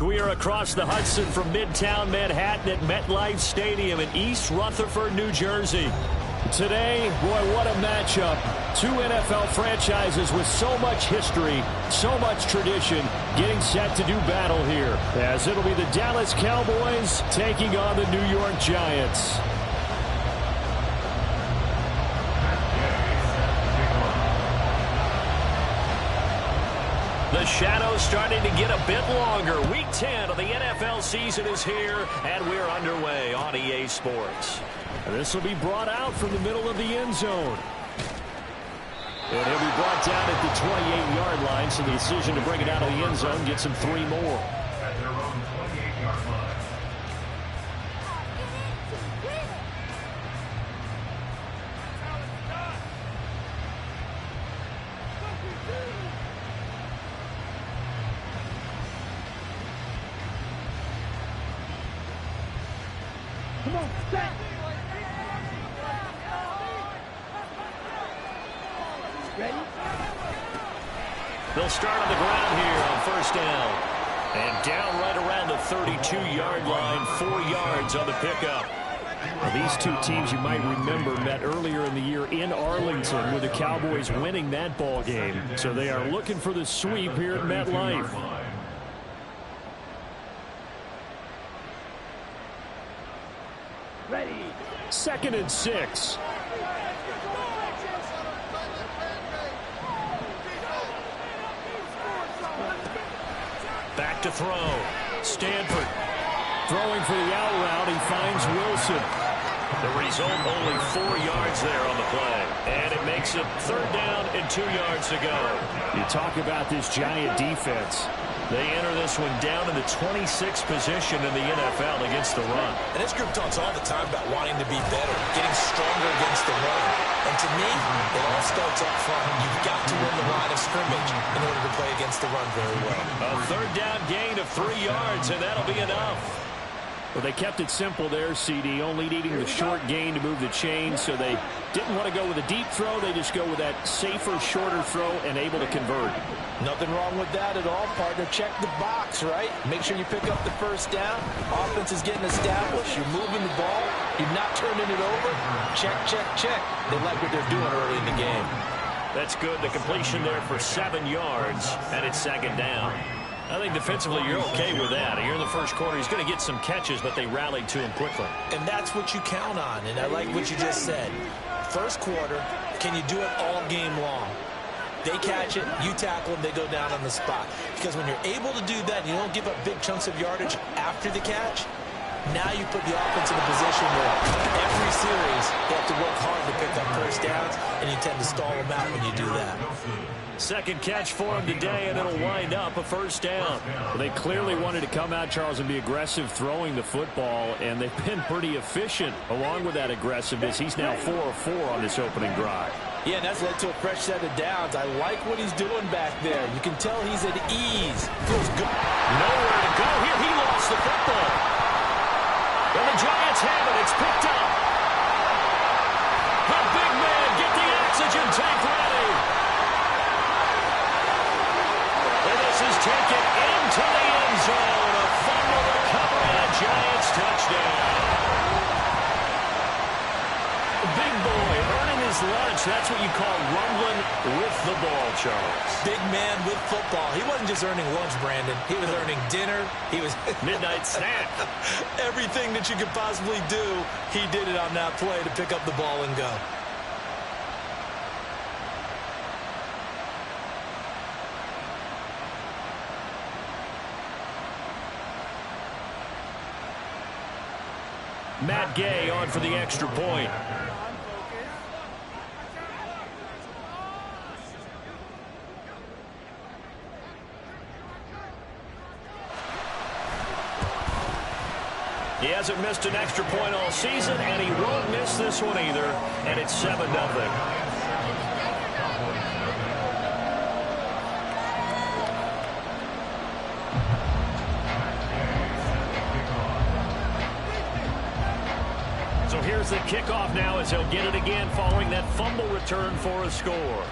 We are across the Hudson from Midtown Manhattan at MetLife Stadium in East Rutherford, New Jersey. Today, boy, what a matchup. Two NFL franchises with so much history, so much tradition, getting set to do battle here, as it'll be the Dallas Cowboys taking on the New York Giants. The shadow's starting to get a bit longer. Week 10 of the NFL season is here, and we're underway on EA Sports. This will be brought out from the middle of the end zone. And he'll be brought down at the 28-yard line, so the decision to bring it out of the end zone gets him 3 more. Come on, set. Ready? They'll start on the ground here on first down. And down right around the 32-yard line, 4 yards on the pickup. Well, these two teams, you might remember, met earlier in the year in Arlington with the Cowboys winning that ball game. So they are looking for the sweep here at MetLife. Ready. 2nd and 6. Back to throw. Stanford throwing for the out route. He finds Wilson. The result, only 4 yards there on the play. And it makes it 3rd down and 2 yards to go. You talk about this Giant defense. They enter this one down in the 26th position in the NFL against the run. And this group talks all the time about wanting to be better, getting stronger against the run. And to me, it all starts up front. You've got to win the line of scrimmage in order to play against the run very well. A 3rd down gain of 3 yards, and that'll be enough. Well, they kept it simple there, CD, only needing the short gain to move the chains, so they didn't want to go with a deep throw. They just go with that safer, shorter throw and able to convert. Nothing wrong with that at all, partner. Check the box, right? Make sure you pick up the first down. Offense is getting established. You're moving the ball. You're not turning it over. Check, check, check. They like what they're doing early in the game. That's good. The completion there for 7 yards, and it's 2nd down. I think defensively you're okay with that. Here in the first quarter, he's going to get some catches, but they rallied to him quickly. And that's what you count on, and I like what you just said. First quarter, can you do it all game long? They catch it, you tackle them, they go down on the spot. Because when you're able to do that, you don't give up big chunks of yardage after the catch, now you put the offense in a position where every series you have to work hard to pick up first downs, and you tend to stall them out when you do that. Second catch for him today, and it'll wind up a 1st down. Well, they clearly wanted to come out, Charles, and be aggressive throwing the football, and they've been pretty efficient along with that aggressive-ness. He's now 4 of 4 on this opening drive. Yeah, and that's led to a fresh set of downs. I like what he's doing back there. You can tell he's at ease. Feels good. Nowhere to go here. He lost the football. And the Giants have it. It's picked up. The big man, get the oxygen tank ready. And this is taken into the end zone. A fumble recovery and a Giants touchdown. Big boy earning his lunch. That's what you call rumbling with the ball, Charles. Big man with football. He wasn't just earning lunch, Brandon. He was earning dinner. He was midnight snack. Everything that you could possibly do, he did it on that play to pick up the ball and go. Matt Gay on for the extra point. He hasn't missed an extra point all season, and he won't miss this one either, and it's 7-0. So here's the kickoff now as he'll get it again following that fumble return for a score.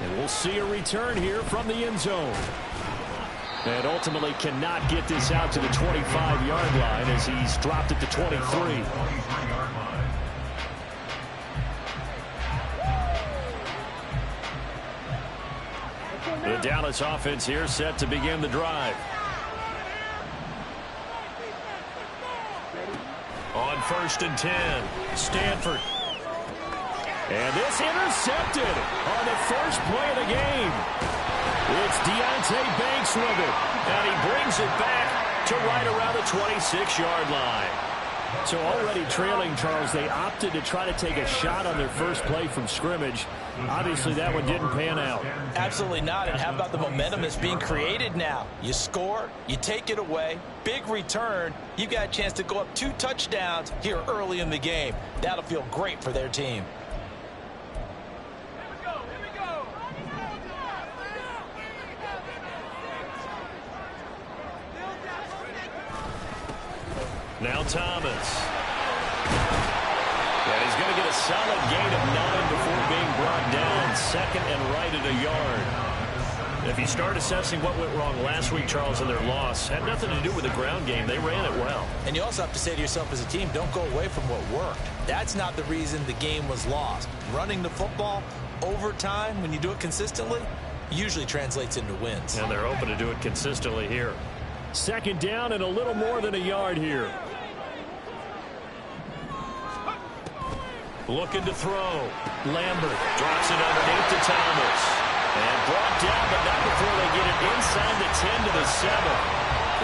And we'll see a return here from the end zone. And ultimately cannot get this out to the 25-yard line as he's dropped it to 23. The Dallas offense here set to begin the drive. On 1st and 10, Stanford. And this intercepted on the first play of the game. It's Deonte Banks with it, and he brings it back to right around the 26-yard line. So already trailing, Charles, they opted to try to take a shot on their first play from scrimmage. Obviously, that one didn't pan out. Absolutely not. And how about the momentum that's being created now? You score, you take it away, big return. You got a chance to go up 2 touchdowns here early in the game. That'll feel great for their team. Now Thomas. And he's going to get a solid gain of 9 before being brought down. 2nd and right at a yard. If you start assessing what went wrong last week, Charles, in their loss, had nothing to do with the ground game. They ran it well. And you also have to say to yourself as a team, don't go away from what worked. That's not the reason the game was lost. Running the football over time, when you do it consistently, usually translates into wins. And they're open to do it consistently here. 2nd down and a little more than a yard here. Looking to throw. Lambert drops it underneath to Thomas. And brought down, but not before they get it inside the 10 to the 7.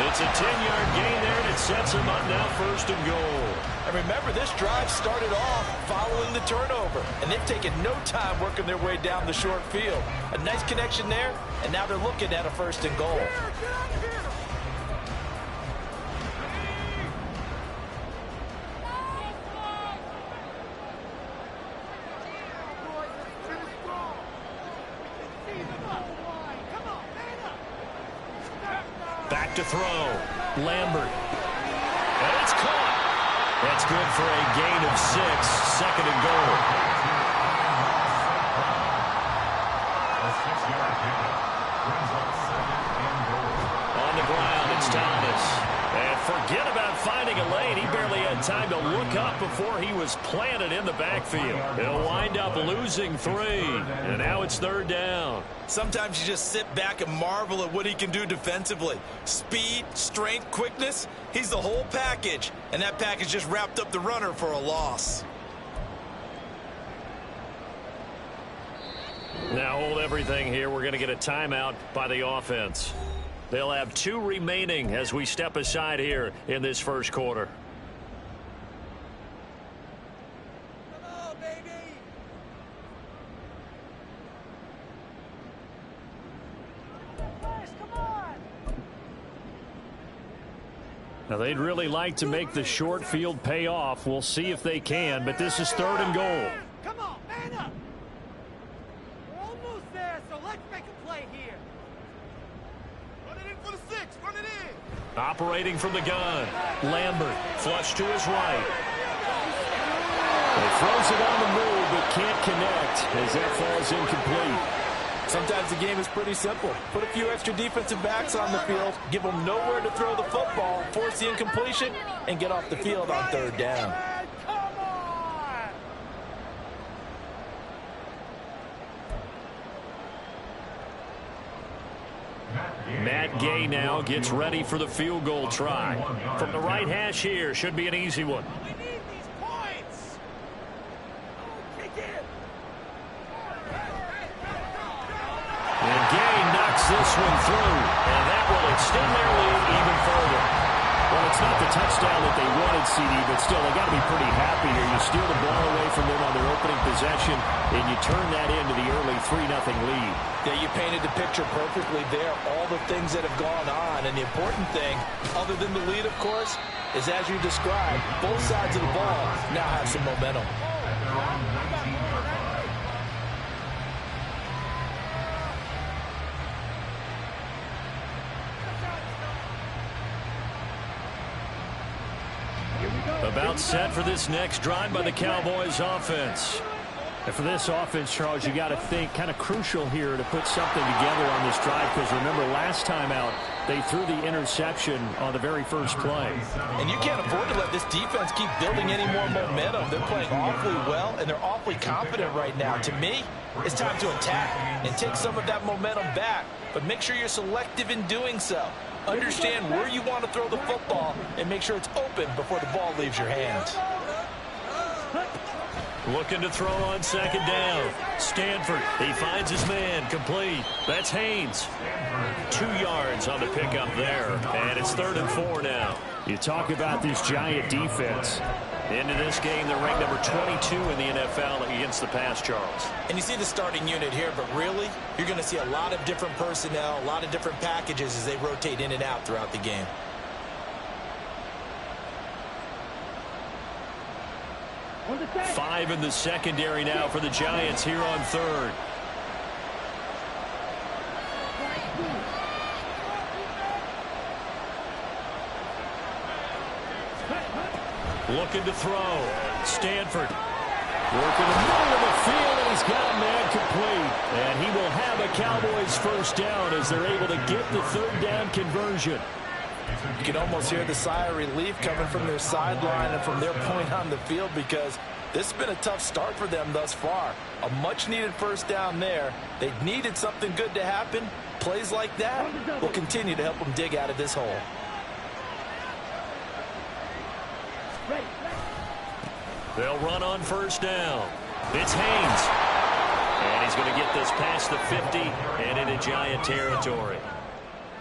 It's a 10-yard gain there, and it sets them up now 1st and goal. And remember, this drive started off following the turnover. And they've taken no time working their way down the short field. A nice connection there, and now they're looking at a 1st and goal. Back to throw. Lambert. And it's caught. That's good for a gain of 6. 2nd and goal. On the ground, it's Thomas. And forget about finding a lane. He barely had time to look up before he was planted in the backfield. He'll wind up losing 3. And now it's 3rd down. Sometimes you just sit back and marvel at what he can do defensively. Speed, strength, quickness. He's the whole package. And that package just wrapped up the runner for a loss. Now hold everything here. We're going to get a timeout by the offense. They'll have 2 remaining as we step aside here in this 1st quarter. Now, they'd really like to make the short field pay off. We'll see if they can, but this is 3rd and goal. Come on, man up. We're almost there, so let's make a play here. Run it in for the 6. Run it in. Operating from the gun. Lambert, flush to his right. He throws it on the move, but can't connect as that falls incomplete. Sometimes the game is pretty simple. Put a few extra defensive backs on the field, give them nowhere to throw the football, force the incompletion, and get off the field on 3rd down. Come on! Matt Gay now gets ready for the field goal try. From the right hash here, should be an easy one. We need these points! Oh, kick it! And Gay knocks this one through, and that will extend their lead even further. Well, it's not the touchdown that they wanted, CD, but still, they got to be pretty happy here. You steal the ball away from them on their opening possession, and you turn that into the early 3-0 lead. Yeah, you painted the picture perfectly there, all the things that have gone on. And the important thing, other than the lead, of course, is as you described, both sides of the ball now have some momentum. About set for this next drive by the Cowboys offense. And for this offense, Charles, you got to think kind of crucial here to put something together on this drive, because remember last time out they threw the interception on the very first play. And you can't afford to let this defense keep building any more momentum. They're playing awfully well, and they're awfully confident right now. To me, it's time to attack and take some of that momentum back, but make sure you're selective in doing so. Understand where you want to throw the football and make sure it's open before the ball leaves your hands. Looking to throw on second down. Stanford, he finds his man, complete. That's Haynes. 2 yards on the pickup there, and it's 3rd and 4 now. You talk about this Giant defense. Into this game, they're ranked number 22 in the NFL against the pass, Charles. And you see the starting unit here, but really, you're going to see a lot of different personnel, a lot of different packages as they rotate in and out throughout the game. Five in the secondary now for the Giants here on 3rd. Looking to throw. Stanford working the middle of the field, and he's got a man complete. And he will have a Cowboys first down as they're able to get the 3rd down conversion. You can almost hear the sigh of relief coming from their sideline and from their point on the field, because this has been a tough start for them thus far. A much-needed first down there. They needed something good to happen. Plays like that will continue to help them dig out of this hole. They'll run on first down. It's Haynes. And he's going to get this past the 50 and into Giant territory.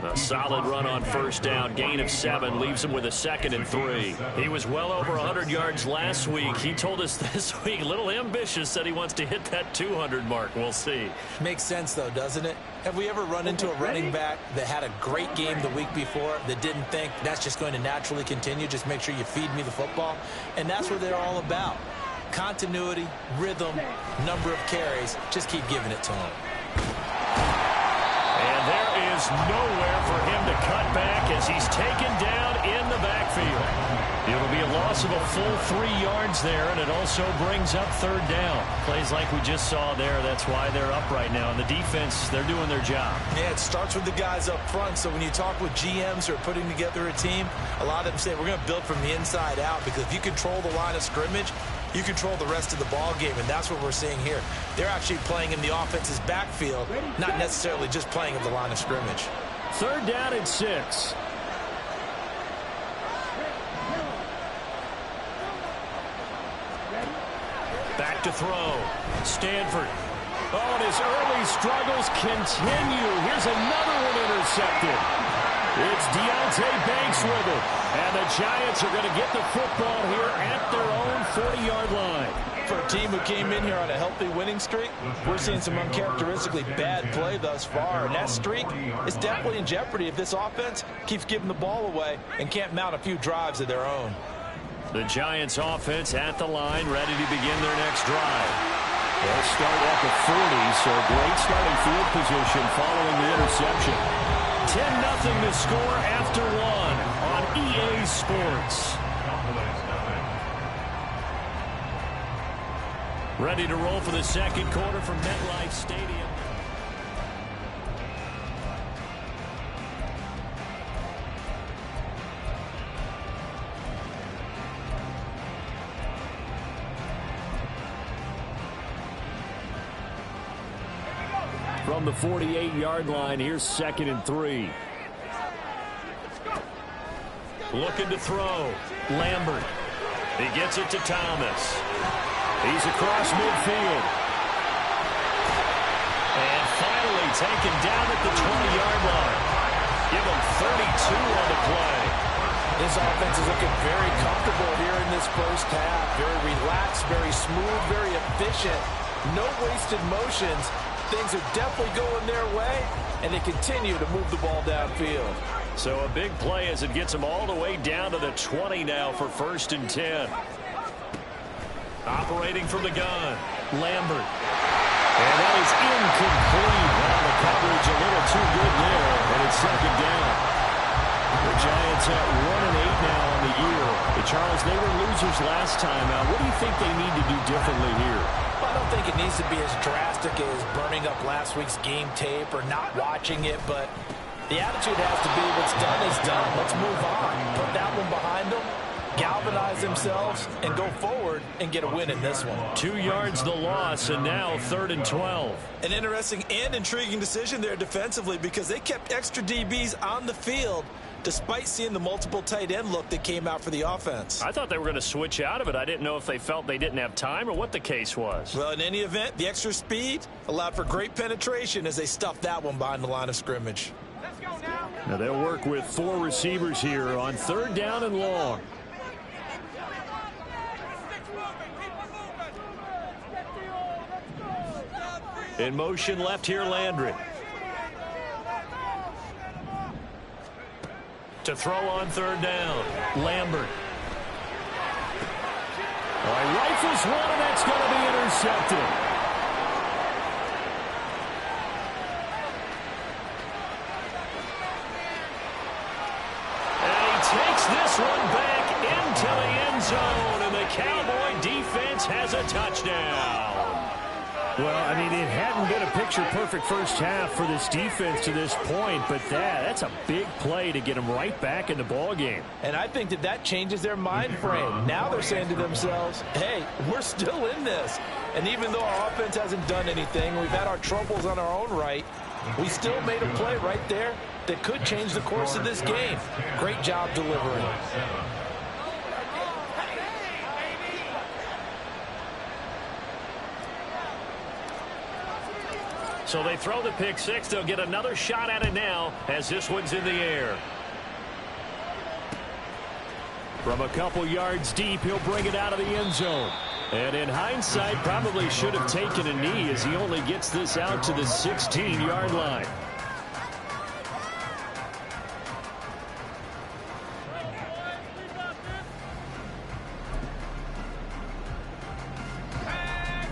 A solid run on first down. Gain of 7 leaves him with a 2nd and 3. He was well over 100 yards last week. He told us this week, a little ambitious, said he wants to hit that 200 mark. We'll see. Makes sense, though, doesn't it? Have we ever run into a running back that had a great game the week before that didn't think that's just going to naturally continue? Just make sure you feed me the football. And that's what they're all about. Continuity, rhythm, number of carries. Just keep giving it to him. And there is nowhere for him to cut back as he's taken down in the backfield. It'll be a loss of a full 3 yards there, and it also brings up 3rd down. Plays like we just saw there, that's why they're up right now. And the defense, they're doing their job. Yeah, it starts with the guys up front. So when you talk with GMs who are putting together a team, a lot of them say we're going to build from the inside out, because if you control the line of scrimmage, you control the rest of the ball game, and that's what we're seeing here. They're actually playing in the offense's backfield, not necessarily just playing at the line of scrimmage. 3rd down and 6. Back to throw. Stanford. Oh, and his early struggles continue. Here's another one intercepted. It's Deontay Banks with it. And the Giants are going to get the football here at their own 40-yard line. For a team who came in here on a healthy winning streak, we're seeing some uncharacteristically bad play thus far. And that streak is definitely in jeopardy if this offense keeps giving the ball away and can't mount a few drives of their own. The Giants offense at the line, ready to begin their next drive. They'll start at the 40, so great starting field position following the interception. 10-0 to score after 1 on EA Sports. Ready to roll for the second quarter from MetLife Stadium. From the 48-yard line, here's 2nd and 3. Looking to throw. Lambert. He gets it to Thomas. He's across midfield. And finally taken down at the 20-yard line. Give him 32 on the play. This offense is looking very comfortable here in this first half. Very relaxed, very smooth, very efficient. No wasted motions. Things are definitely going their way, and they continue to move the ball downfield. So a big play as it gets them all the way down to the 20 now for 1st and 10. Operating from the gun, Lambert. And that is incomplete. Well, the coverage a little too good there, and it's 2nd down. The Giants at 1-8 now on the year. But Charles, they were losers last time out. What do you think they need to do differently here? Well, I don't think it needs to be as drastic as burning up last week's game tape or not watching it, but the attitude has to be what's done is done. Let's move on. Put that one behind them, galvanize themselves, and go forward and get a win in this one. 2 yards the loss, and now 3rd and 12. An interesting and intriguing decision there defensively because they kept extra DBs on the field despite seeing the multiple tight end look that came out for the offense. I thought they were going to switch out of it. I didn't know if they felt they didn't have time or what the case was. Well, in any event, the extra speed allowed for great penetration as they stuffed that one behind the line of scrimmage. Let's go now. Now they'll work with 4 receivers here on 3rd down and long. In motion left here, Landry. To throw on 3rd down, Lambert. All right, rifles one, and that's going to be intercepted. And he takes this one back into the end zone, and the Cowboy defense has a touchdown. Well, I mean, it hadn't been a picture-perfect first half for this defense to this point, but that's a big play to get them right back in the ballgame. And I think that changes their mind frame. Now they're saying to themselves, hey, we're still in this. And even though our offense hasn't done anything, we've had our troubles on our own right, we still made a play right there that could change the course of this game. Great job delivering. So they throw the pick six. They'll get another shot at it now as this one's in the air. From a couple yards deep, he'll bring it out of the end zone. And in hindsight, probably should have taken a knee as he only gets this out to the 16-yard line.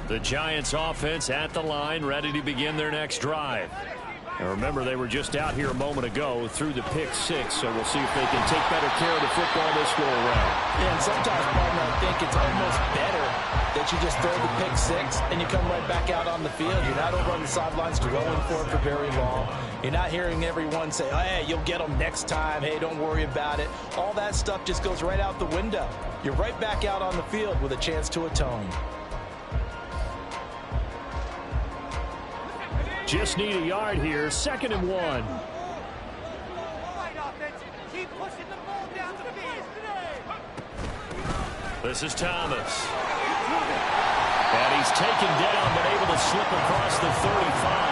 The Giants offense at the line, ready to begin their next drive. Now remember, they were just out here a moment ago through the pick six, so we'll see if they can take better care of the football this go around. Yeah, and sometimes, partner, I think it's almost better that you just throw the pick six and you come right back out on the field. You're not over on the sidelines dwelling for it for very long. You're not hearing everyone say, oh, hey, you'll get them next time. Hey, don't worry about it. All that stuff just goes right out the window. You're right back out on the field with a chance to atone. Just need a yard here. 2nd and 1. Right, offense. Keep pushing the ball down the field. This is Thomas. And he's taken down, but able to slip across the 35.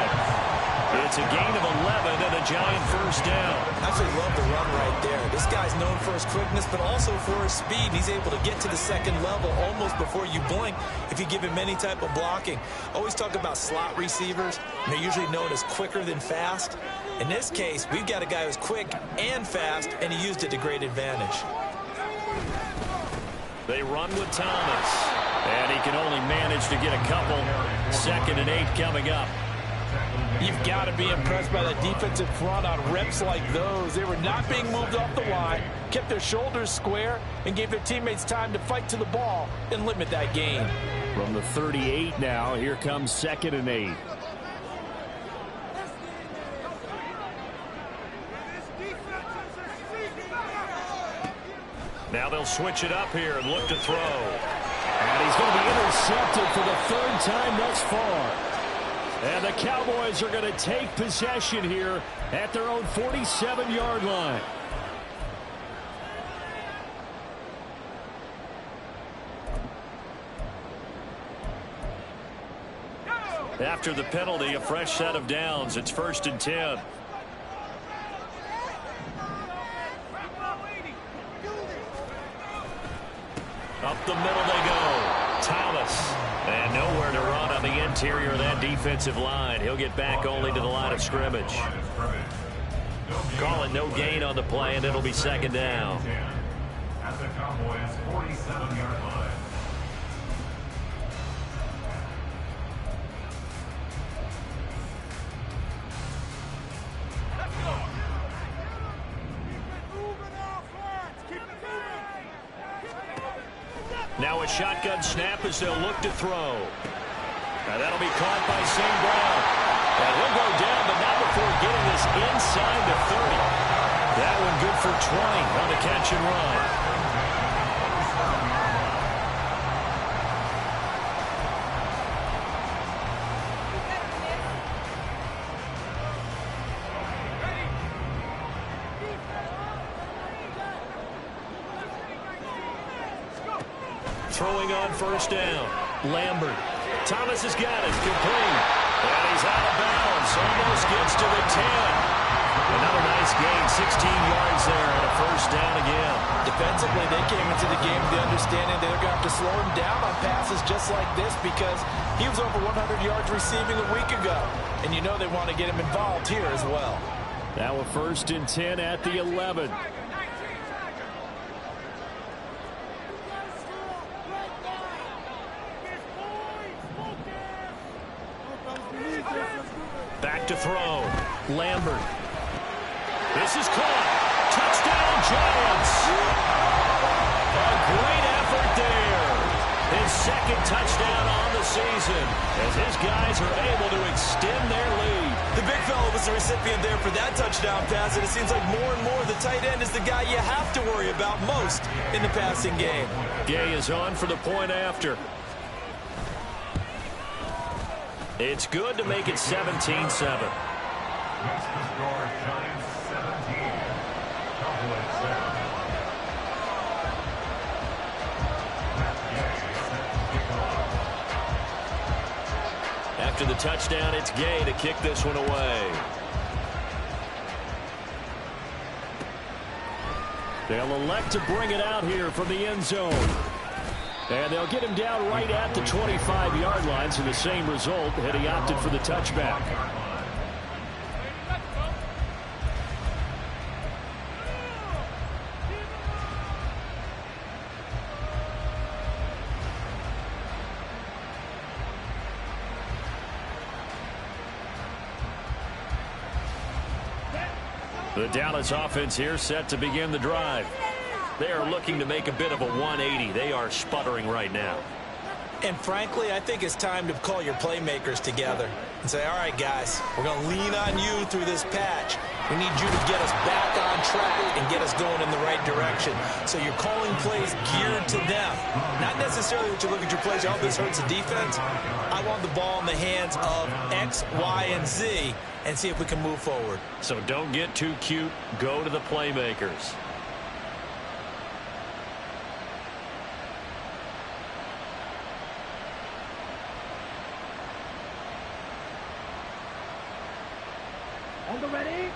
It's a gain of 11 and a Giant first down. I actually love the run right there. This guy's known for his quickness, but also for his speed. He's able to get to the second level almost before you blink if you give him any type of blocking. Always talk about slot receivers. They're usually known as quicker than fast. In this case, we've got a guy who's quick and fast, and he used it to great advantage. They run with Thomas, and he can only manage to get a couple. 2nd and 8 coming up. You've got to be impressed by the defensive front on reps like those. They were not being moved off the line, kept their shoulders square, and gave their teammates time to fight to the ball and limit that gain. From the 38 now, here comes 2nd and 8. Now they'll switch it up here and look to throw. And he's going to be intercepted for the 3rd time thus far. And the Cowboys are going to take possession here at their own 47-yard line. After the penalty, a fresh set of downs. It's 1st and 10. Up the middle they go. Thomas. And nowhere to run on the interior of that defensive line. He'll get back only to the line of scrimmage. Call it no gain on the play, and it'll be 2nd down. At the Cowboys' 47-yard line. Now a shotgun snap as they'll look to throw. And that'll be caught by St. Brown. And he'll go down, but not before getting this inside the 30. That one good for 20 on the catch and run. Throwing on first down. Lambert. Thomas has got it. Complete. And he's out of bounds. Almost gets to the 10. Another nice gain. 16 yards there and a first down again. Defensively, they came into the game with the understanding they're going to have to slow him down on passes just like this because he was over 100 yards receiving a week ago. And you know they want to get him involved here as well. Now a 1st and 10 at the 11. Back to throw. Lambert. This is caught. Touchdown, Giants. A great effort there. His 2nd touchdown on the season as his guys are able to extend their lead. The big fella was the recipient there for that touchdown pass, and it seems like more and more the tight end is the guy you have to worry about most in the passing game. Gay is on for the point after. It's good to make it 17-7. That's the score. Giants 17. Cowboys 7. After the touchdown, it's Gay to kick this one away. They'll elect to bring it out here from the end zone. And they'll get him down right at the 25-yard line, so the same result had he opted for the touchback. The Dallas offense here set to begin the drive. They are looking to make a bit of a 180. They are sputtering right now. And frankly, I think it's time to call your playmakers together and say, all right, guys, we're going to lean on you through this patch. We need you to get us back on track and get us going in the right direction. So you're calling plays geared to them. Not necessarily that you look at your plays, oh, this hurts the defense. I want the ball in the hands of X, Y, and Z and see if we can move forward. So don't get too cute. Go to the playmakers.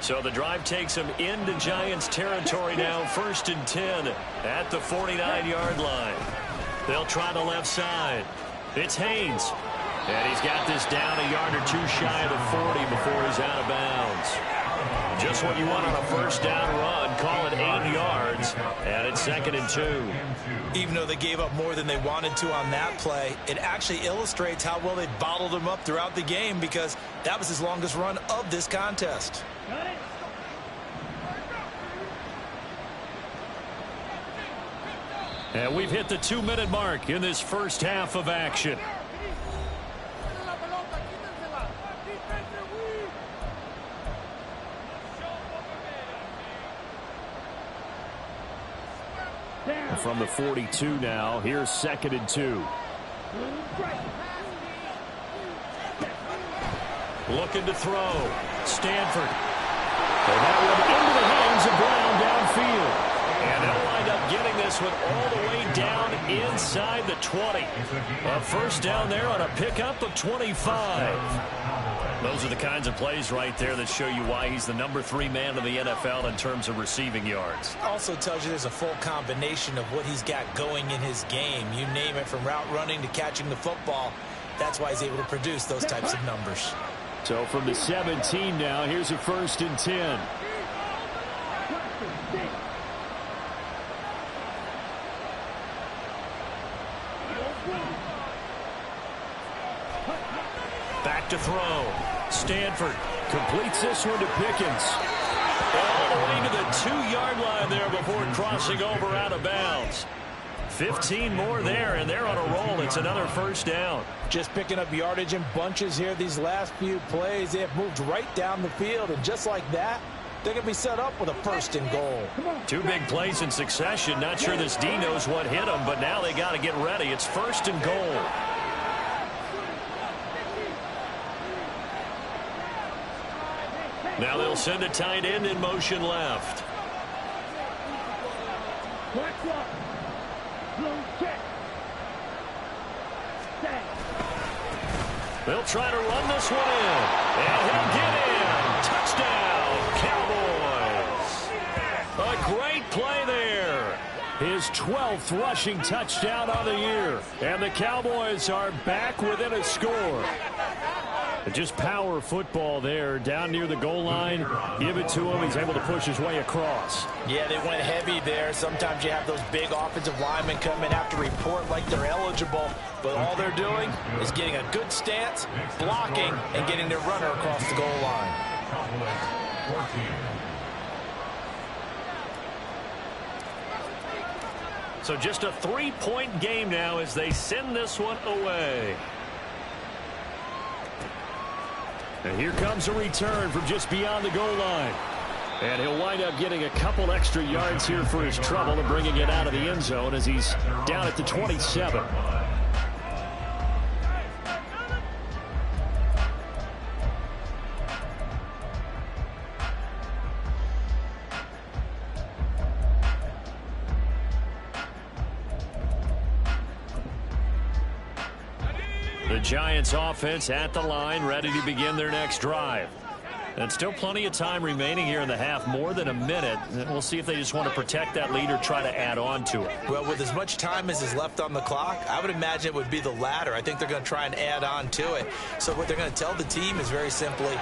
So the drive takes them into Giants territory now. 1st and 10 at the 49-yard line. They'll try the left side. It's Haynes. And he's got this down a yard or two shy of the 40 before he's out of bounds. Just what you want on a first down run. Call it 8 yards. And it's 2nd and 2. Even though they gave up more than they wanted to on that play, it actually illustrates how well they bottled him up throughout the game because that was his longest run of this contest. And we've hit the 2-minute mark in this first half of action. From the 42 now, here's 2nd and 2. Looking to throw. Stanford. And that one into the hands of Brown downfield. And they'll wind up getting this one all the way down inside the 20. A first down there on a pickup of 25. Those are the kinds of plays right there that show you why he's the number 3 man in the NFL in terms of receiving yards. Also tells you there's a full combination of what he's got going in his game. You name it, from route running to catching the football. That's why he's able to produce those types of numbers. So from the 17 now, here's a 1st and 10. Back to throw. Stanford completes this one to Pickens. All the way to the 2-yard line there before crossing over out of bounds. 15 more there, and they're on a roll. It's another first down. Just picking up yardage in bunches here these last few plays. They have moved right down the field, and just like that, they're going to be set up with a first and goal. 2 big plays in succession. Not sure this D knows what hit them, but now they got to get ready. It's first and goal. Now they'll send a tight end in motion left. They'll try to run this one in. And he'll get in. Touchdown, Cowboys. A great play there. His 12th rushing touchdown on the year. And the Cowboys are back within a score. Just power football there, down near the goal line. Give it to him. He's able to push his way across. Yeah, they went heavy there. Sometimes you have those big offensive linemen come in, have to report like they're eligible. But all they're doing is getting a good stance, blocking, and getting their runner across the goal line. So just a 3-point game now as they send this one away. And here comes a return from just beyond the goal line. And he'll wind up getting a couple extra yards here for his trouble and bringing it out of the end zone as he's down at the 27. The Giants offense at the line, ready to begin their next drive. And still plenty of time remaining here in the half, more than a minute. We'll see if they just want to protect that lead or try to add on to it. Well, with as much time as is left on the clock, I would imagine it would be the latter. I think they're going to try and add on to it. So what they're going to tell the team is very simply,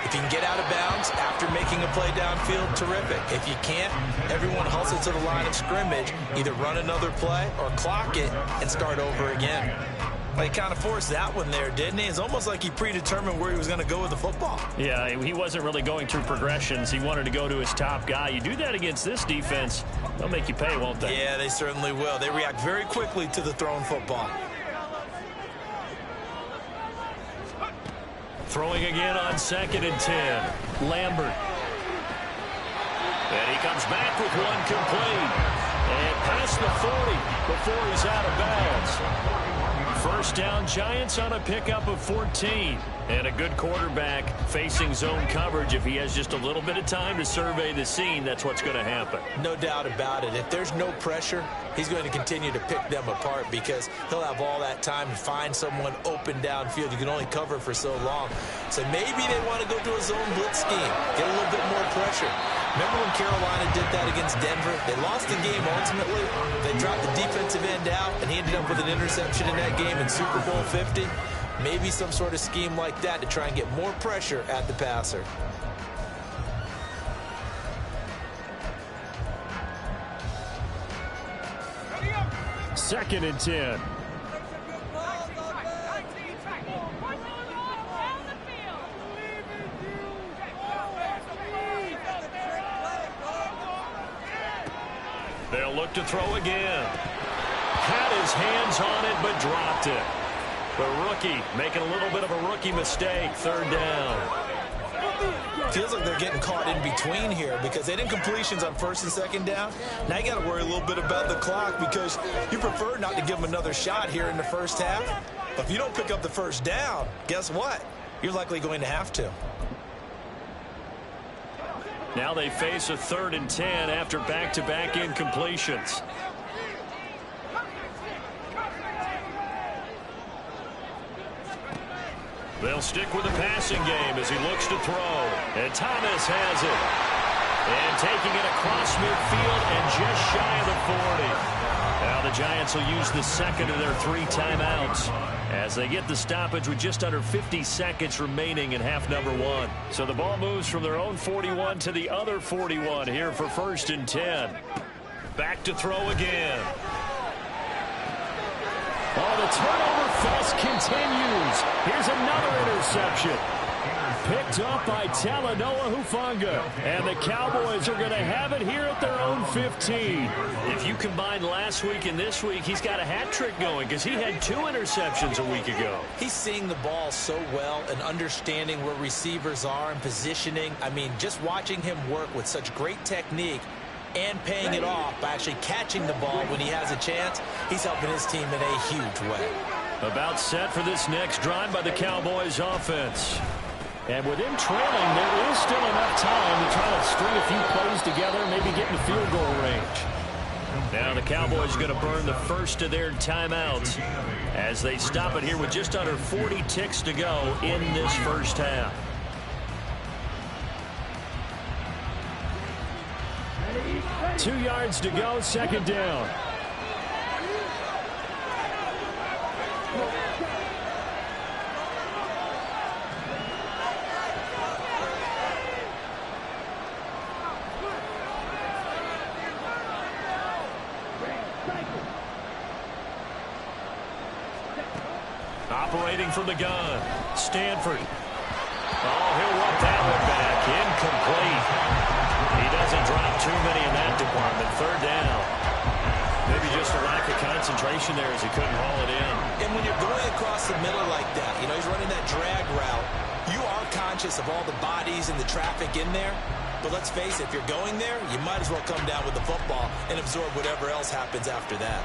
if you can get out of bounds after making a play downfield, terrific. If you can't, everyone hustle to the line of scrimmage, either run another play or clock it and start over again. Well, he kind of forced that one there, didn't he? It's almost like he predetermined where he was going to go with the football. Yeah, he wasn't really going through progressions. He wanted to go to his top guy. You do that against this defense, they'll make you pay, won't they? Yeah, they certainly will. They react very quickly to the thrown football. Throwing again on 2nd and 10. Lambert. And he comes back with one complete. And past the 40 before he's out of bounds. First down, Giants on a pickup of 14. And a good quarterback facing zone coverage. If he has just a little bit of time to survey the scene, that's what's going to happen. No doubt about it. If there's no pressure, he's going to continue to pick them apart because he'll have all that time to find someone open downfield. You can only cover for so long. So maybe they want to go to a zone blitz scheme, get a little bit more pressure. Remember when Carolina did that against Denver? They lost the game ultimately. They dropped the defensive end out, and he ended up with an interception in that game in Super Bowl 50. Maybe some sort of scheme like that to try and get more pressure at the passer. Second and 10. They'll look to throw again. Had his hands on it, but dropped it. The rookie making a little bit of a rookie mistake. 3rd down. Feels like they're getting caught in between here because they didn't completions on 1st and 2nd down. Now you got to worry a little bit about the clock because you prefer not to give them another shot here in the first half. But if you don't pick up the 1st down, guess what? You're likely going to have to. Now they face a 3rd and 10 after back-to-back incompletions. They'll stick with the passing game as he looks to throw. And Thomas has it. And taking it across midfield and just shy of the 40. Now the Giants will use the second of their 3 timeouts as they get the stoppage with just under 50 seconds remaining in half number 1. So the ball moves from their own 41 to the other 41 here for 1st and 10. Back to throw again. Oh, the turnover fest continues. Here's another interception. picked up by Talanoa Hufanga. And the Cowboys are going to have it here at their own 15. If you combine last week and this week, he's got a hat trick going because he had 2 interceptions a week ago. He's seeing the ball so well and understanding where receivers are and positioning. I mean, just watching him work with such great technique and paying it off by actually catching the ball when he has a chance, he's helping his team in a huge way. About set for this next drive by the Cowboys offense. And with him trailing, there is still enough time to try to string a few plays together, maybe get in the field goal range. Now the Cowboys are going to burn the first of their timeouts as they stop it here with just under 40 ticks to go in this first half. Two yards to go, second down. Operating from the gun, Stanford. Oh, he'll walk that one back. Incomplete. He doesn't drop too many in that department. Third down. Maybe just a lack of concentration there as he couldn't haul it in. And when you're going across the middle like that, you know, he's running that drag route, you are conscious of all the bodies and the traffic in there. But let's face it, if you're going there, you might as well come down with the football and absorb whatever else happens after that.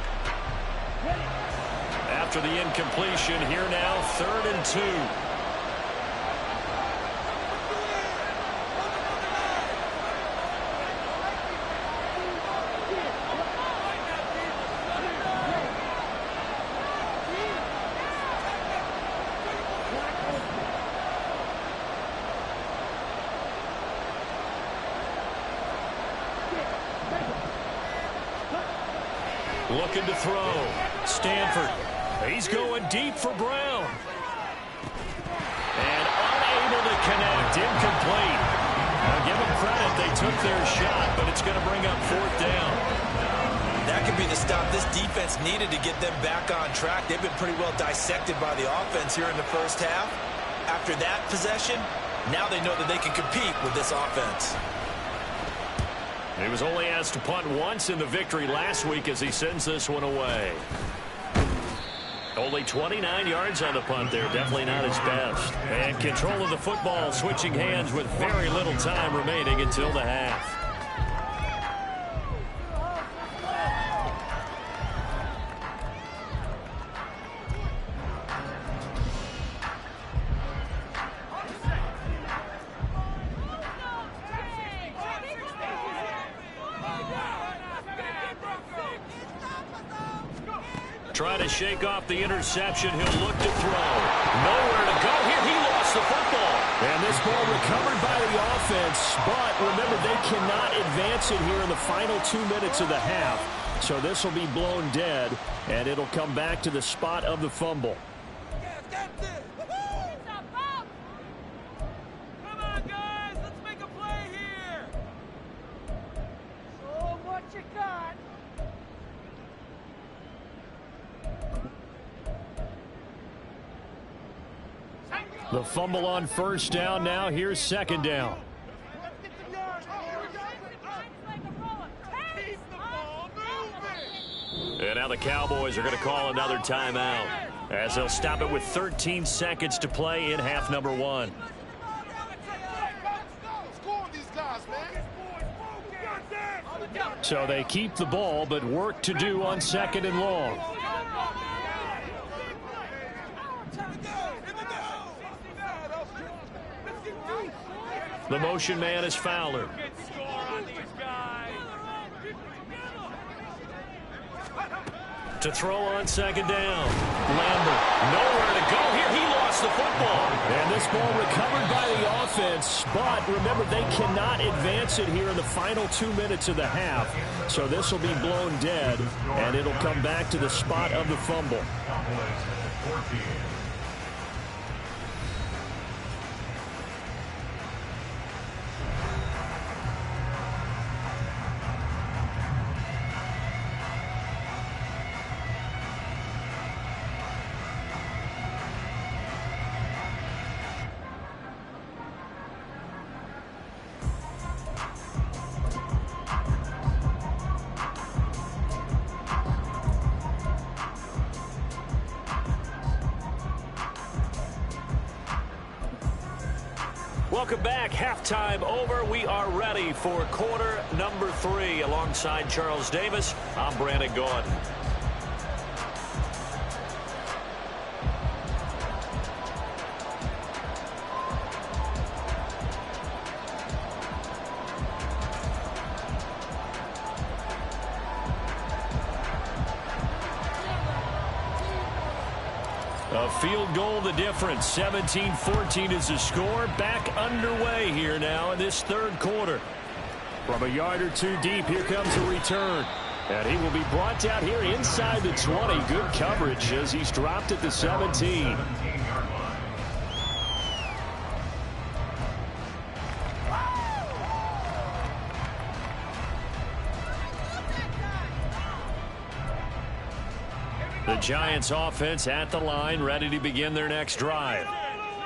After the incompletion, here now, 3rd and 2. Looking to throw. Stanford. He's going deep for Brown. And unable to connect. Incomplete. Now give them credit. They took their shot, but it's going to bring up 4th down. That could be the stop this defense needed to get them back on track. They've been pretty well dissected by the offense here in the first half. After that possession, now they know that they can compete with this offense. He was only asked to punt once in the victory last week as he sends this one away. Only 29 yards on the punt there. Definitely not his best. And control of the football switching hands with very little time remaining until the half. Try to shake off the interception. He'll look to throw. Nowhere to go here. He lost the football. And this ball recovered by the offense. But remember, they cannot advance it here in the final 2 minutes of the half. So this will be blown dead, and it'll come back to the spot of the fumble. Come on, guys. Let's make a play here. Show 'em what you got. The fumble on 1st down now. Here's 2nd down. And now the Cowboys are going to call another timeout as they'll stop it with 13 seconds to play in half number 1. So they keep the ball, but work to do on 2nd and long. The motion man is Fowler. To throw on 2nd down. Lambert, nowhere to go here. He lost the football. And this ball recovered by the offense. But remember, they cannot advance it here in the final 2 minutes of the half. So this will be blown dead, and it'll come back to the spot of the fumble. Welcome back. Halftime over. We are ready for quarter number 3. Alongside Charles Davis, I'm Brandon Gaudin. A field goal the difference. 17-14 is the score. Back underway here now in this third quarter. From a yard or two deep, here comes a return. And he will be brought down here inside the 20. Good coverage as he's dropped at the 17. The Giants offense at the line, ready to begin their next drive.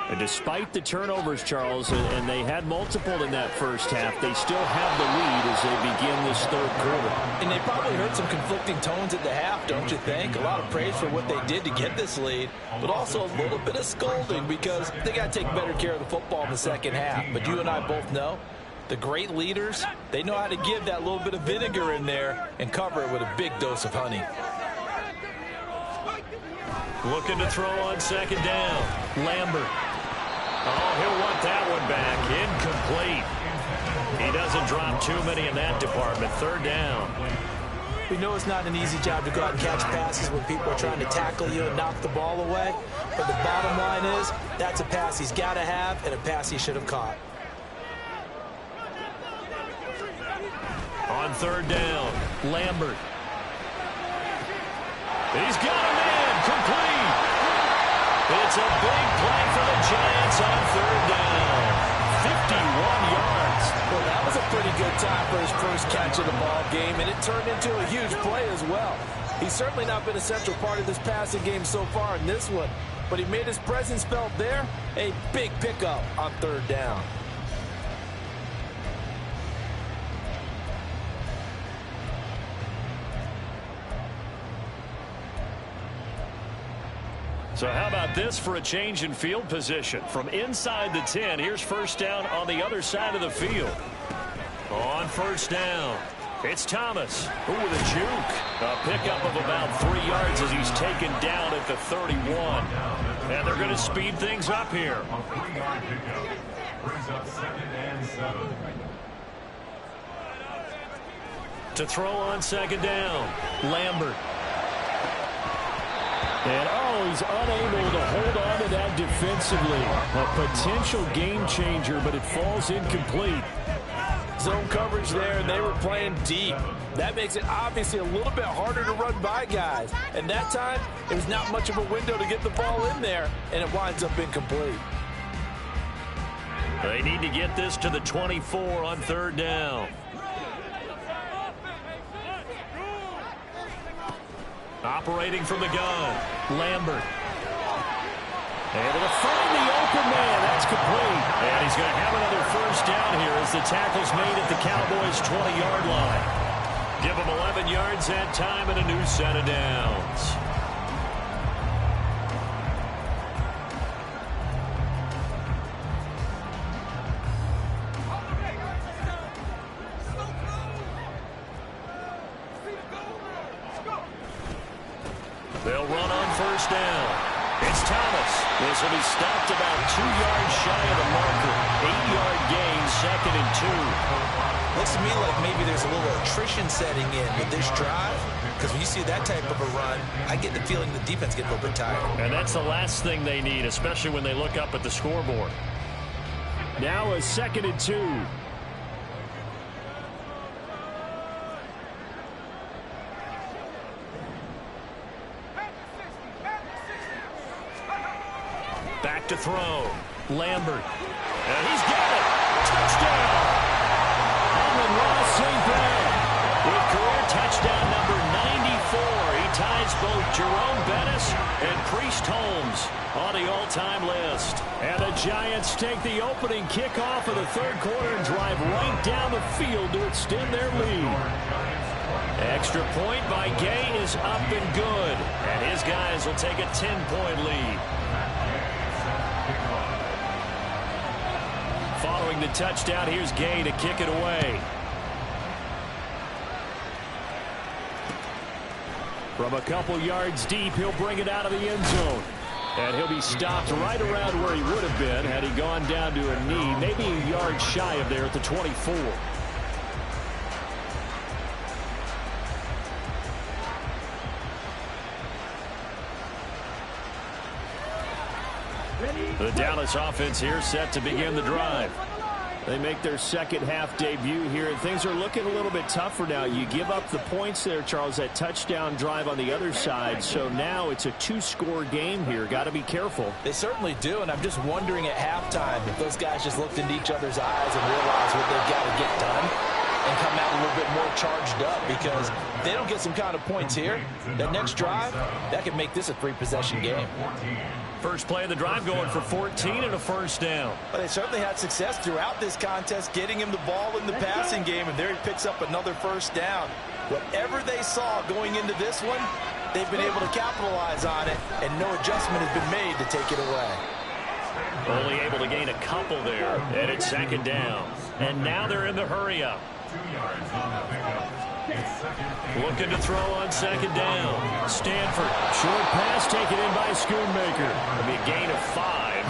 And despite the turnovers, Charles, and they had multiple in that first half, they still have the lead as they begin this third quarter. And they probably heard some conflicting tones at the half, don't you think? A lot of praise for what they did to get this lead, but also a little bit of scolding because they got to take better care of the football in the second half. But you and I both know the great leaders, they know how to give that little bit of vinegar in there and cover it with a big dose of honey. Looking to throw on second down. Lambert. Oh, he'll want that one back. Incomplete. He doesn't drop too many in that department. Third down. We know it's not an easy job to go out and catch passes when people are trying to tackle you and knock the ball away. But the bottom line is, that's a pass he's got to have and a pass he should have caught. On third down, Lambert. He's got him in. Complete. It's a big play for the Giants on third down. 51 yards. Well, that was a pretty good time for his first catch of the ball game, and it turned into a huge play as well. He's certainly not been a central part of this passing game so far in this one, but he made his presence felt there. A big pickup on third down. So how about this for a change in field position? From inside the 10, here's first down on the other side of the field. On first down, it's Thomas. Ooh, with a juke. A pickup of about 3 yards as he's taken down at the 31. And they're going to speed things up here. A 3-yard pickup brings up 2nd and 7. To throw on second down, Lambert. And, oh, he's unable to hold on to that defensively. A potential game changer, but it falls incomplete. Zone coverage there, and they were playing deep. That makes it obviously a little bit harder to run by guys. And that time, it was not much of a window to get the ball in there, and it winds up incomplete. They need to get this to the 24 on third down. Operating from the gun, Lambert. And to find the open man, that's complete. And he's going to have another first down here as the tackle's made at the Cowboys' 20-yard line. Give them 11 yards that time and a new set of downs. They'll run on first down. It's Thomas. This will be stopped about 2 yards shy of the marker. 8-yard gain, 2nd and 2. Looks to me like maybe there's a little attrition setting in with this drive, because when you see that type of a run, I get the feeling the defense gets a little bit tired. And that's the last thing they need, especially when they look up at the scoreboard. Now a 2nd and 2. Back to throw. Lambert. And he's got it. Touchdown. Amon-Ra St. Brown with career touchdown number 94. He ties both Jerome Bettis and Priest Holmes on the all-time list. And the Giants take the opening kickoff of the third quarter and drive right down the field to extend their lead. Extra point by Gay is up and good. And his guys will take a 10-point lead. Following the touchdown, here's Gay to kick it away. From a couple yards deep, he'll bring it out of the end zone. And he'll be stopped right around where he would have been had he gone down to a knee, maybe a yard shy of there at the 24. The Dallas offense here set to begin the drive. They make their second half debut here, and things are looking a little bit tougher now. You give up the points there, Charles, that touchdown drive on the other side, so now it's a two-score game here. Got to be careful. They certainly do, and I'm just wondering at halftime if those guys just looked into each other's eyes and realized what they've got to get done and come out a little bit more charged up, because if they don't get some kind of points here, that next drive, that could make this a three-possession game. First play of the drive going for 14 and a first down. Well, they certainly had success throughout this contest getting him the ball in the passing game, and there he picks up another first down. Whatever they saw going into this one, they've been able to capitalize on it, and no adjustment has been made to take it away. Only able to gain a couple there, and it's second down. And now they're in the hurry-up. 2 yards on the pickup. Looking to throw on second down. Stanford, short pass taken in by Schoonmaker. It'll be a gain of 5,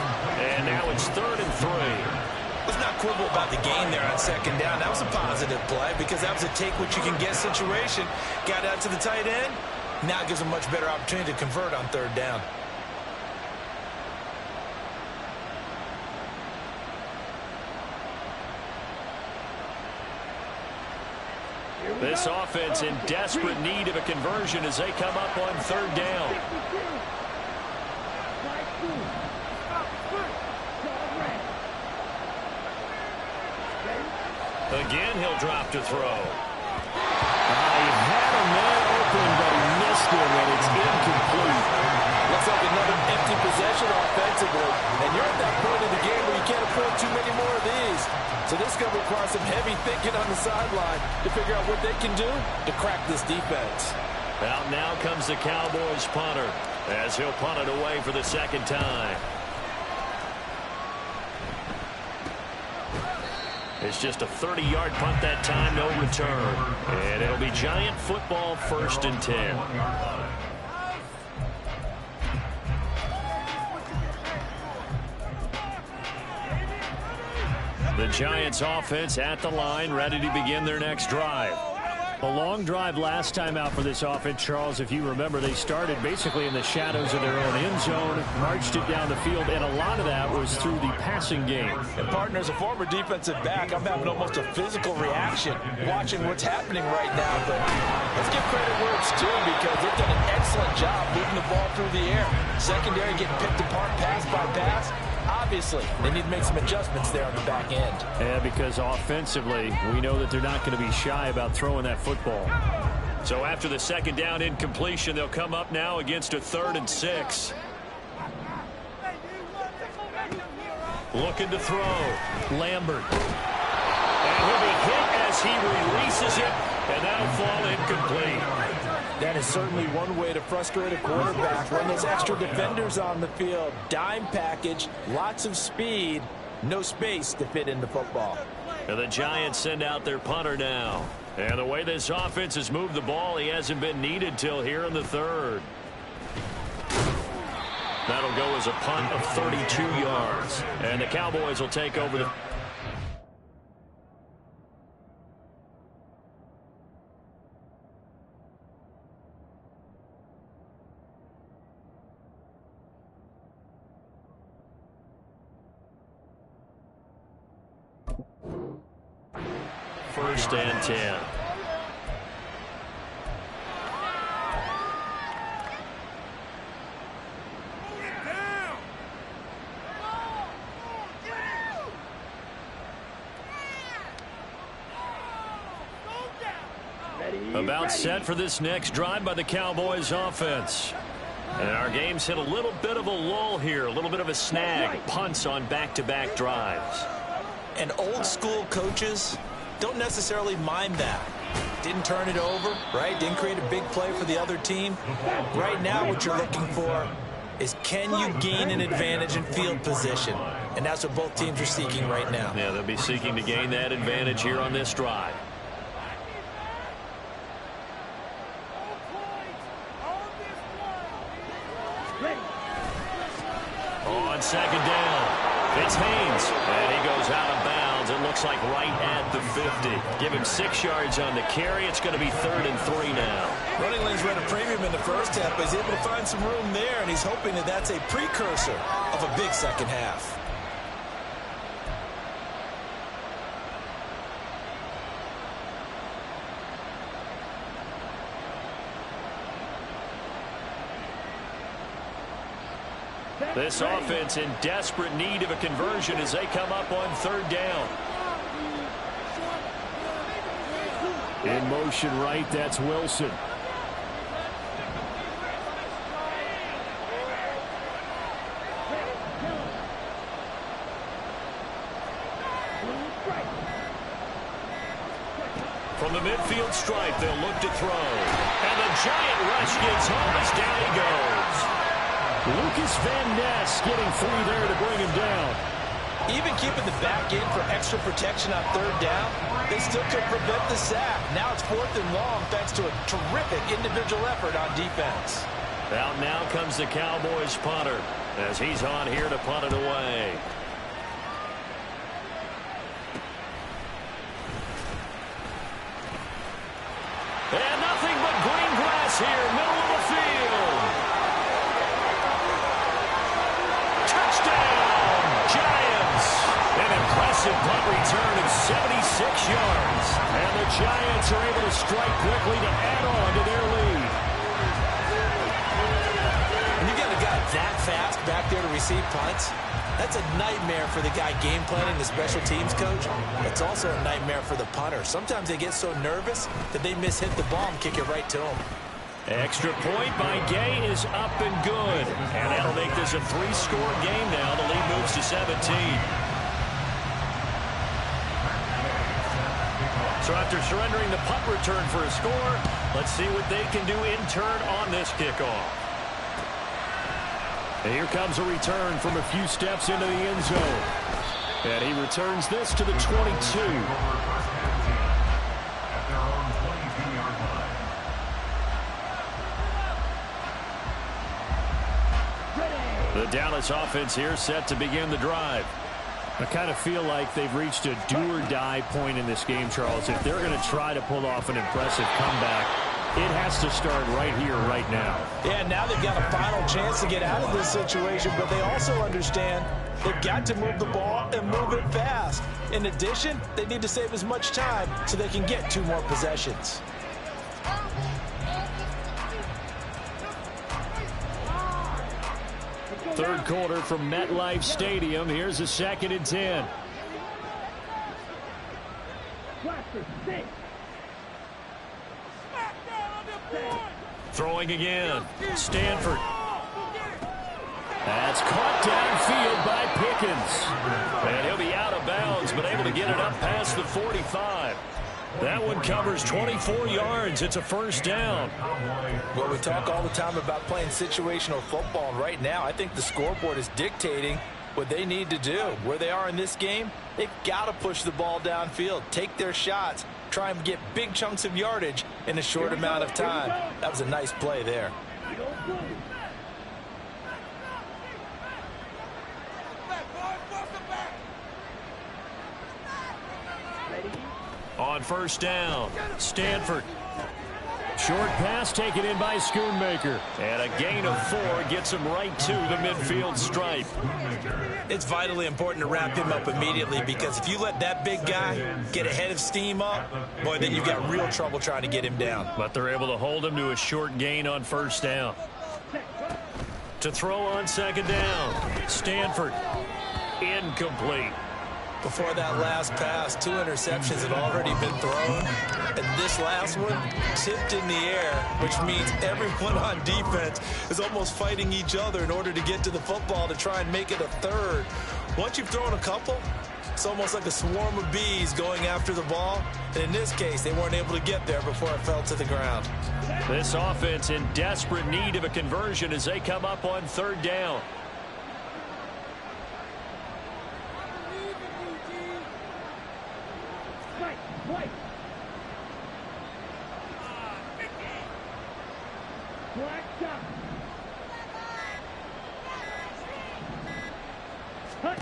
and now it's 3rd and 3. Let's not quibble about the gain there on second down. That was a positive play because that was a take-what-you-can-get situation. Got out to the tight end. Now it gives them a much better opportunity to convert on third down. This offense in desperate need of a conversion as they come up on third down. Again, he'll drop to throw. He had a man open, but he missed him, and it's incomplete. Looks like another empty possession offensively, and you're at that point in the game where you can't afford too many more of these. So this is going to require some heavy thinking on the sideline to figure out what they can do to crack this defense. Well, now comes the Cowboys punter as he'll punt it away for the second time. It's just a 30-yard punt that time, no return. And it'll be Giant football, 1st and 10. The Giants offense at the line, ready to begin their next drive. A long drive last time out for this offense, Charles. If you remember, they started basically in the shadows of their own end zone, marched it down the field, and a lot of that was through the passing game. And, partner, as a former defensive back, I'm having almost a physical reaction watching what's happening right now. But let's give credit where it's due, because they've done an excellent job moving the ball through the air. Secondary getting picked apart pass by pass. Obviously, they need to make some adjustments there on the back end. Yeah, because offensively, we know that they're not going to be shy about throwing that football. So after the second down incompletion, they'll come up now against a 3rd and 6. Looking to throw. Lambert. And he'll be hit as he releases it, and that'll fall incomplete. That is certainly one way to frustrate a quarterback. Run those extra defenders on the field. Dime package, lots of speed, no space to fit into football. And the Giants send out their punter now. And the way this offense has moved the ball, he hasn't been needed till here in the 3rd. That'll go as a punt of 32 yards. And the Cowboys will take over the... First and 10. About set for this next drive by the Cowboys offense. And our game's hit a little bit of a lull here, a little bit of a snag. Punts on back-to-back drives. And old school coaches don't necessarily mind that. Didn't turn it over, right? Didn't create a big play for the other team. Right now what you're looking for is, can you gain an advantage in field position? and that's what both teams are seeking right now. Yeah, they'll be seeking to gain that advantage here on this drive. On second down, it's Haynes, and he goes out of bounds. It looks like right at the 50. Give him 6 yards on the carry. It's going to be 3rd and 3 now. Running lanes were at a premium in the first half, but he's able to find some room there, and he's hoping that that's a precursor of a big second half. This offense in desperate need of a conversion as they come up on 3rd down. In motion right, that's Wilson. From the midfield stripe, they'll look to throw. And the giant rush gets home as down he goes. Lucas Van Ness getting 3 there to bring him down. Even keeping the back in for extra protection on 3rd down, they still could prevent the sack. Now it's 4th and long thanks to a terrific individual effort on defense. Out now comes the Cowboys punter as he's on here to punt it away. And nothing but green grass here, middle of the field. Touchdown, Giants. An impressive punt return of 76 yards. And the Giants are able to strike quickly to add on to their lead. When you get a guy that fast back there to receive punts, that's a nightmare for the guy game planning, the special teams coach. It's also a nightmare for the punter. Sometimes they get so nervous that they mishit the ball and kick it right to him. Extra point by Gay is up and good. And that'll make this a 3-score game now. The lead moves to 17. So after surrendering the punt return for a score, let's see what they can do in turn on this kickoff. And here comes a return from a few steps into the end zone. And he returns this to the 22. The Dallas offense here set to begin the drive. I kind of feel like they've reached a do-or-die point in this game, Charles. If they're going to try to pull off an impressive comeback, it has to start right here, right now. Yeah, now they've got a final chance to get out of this situation, but they also understand they've got to move the ball and move it fast. In addition, they need to save as much time so they can get 2 more possessions. Third quarter from MetLife Stadium. Here's a 2nd and 10. Throwing again. Stanford. That's caught downfield by Pickens. And he'll be out of bounds, but able to get it up past the 45. That one covers 24 yards. It's a 1st down. Well, we talk all the time about playing situational football. And right now, I think the scoreboard is dictating what they need to do. Where they are in this game, they've got to push the ball downfield, take their shots, try and get big chunks of yardage in a short amount of time. That was a nice play there. On 1st down, Stanford. Short pass taken in by Schoonmaker. And a gain of 4 gets him right to the midfield stripe. It's vitally important to wrap him up immediately, because if you let that big guy get ahead of steam up, boy, then you've got real trouble trying to get him down. But they're able to hold him to a short gain on 1st down. To throw on 2nd down, Stanford. Incomplete. Before that last pass, 2 interceptions had already been thrown. And this last one tipped in the air, which means everyone on defense is almost fighting each other in order to get to the football to try and make it a 3rd. Once you've thrown a couple, it's almost like a swarm of bees going after the ball. And in this case, they weren't able to get there before it fell to the ground. This offense in desperate need of a conversion as they come up on 3rd down.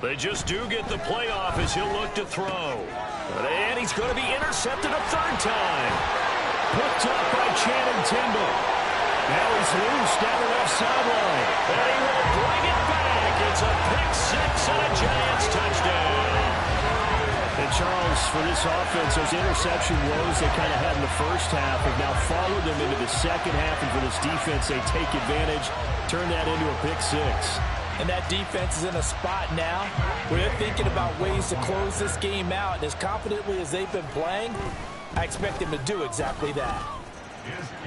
They just do get the playoff as he'll look to throw. And he's going to be intercepted a third time. Picked up by Channing Tindall. Now he's loose down the left sideline. And he will bring it back. It's a pick six and a Giants touchdown. And Charles, for this offense, those interception woes they kind of had in the first half have now followed them into the second half. And for this defense, they take advantage, turn that into a pick six. And that defense is in a spot now where they're thinking about ways to close this game out. And as confidently as they've been playing, I expect them to do exactly that.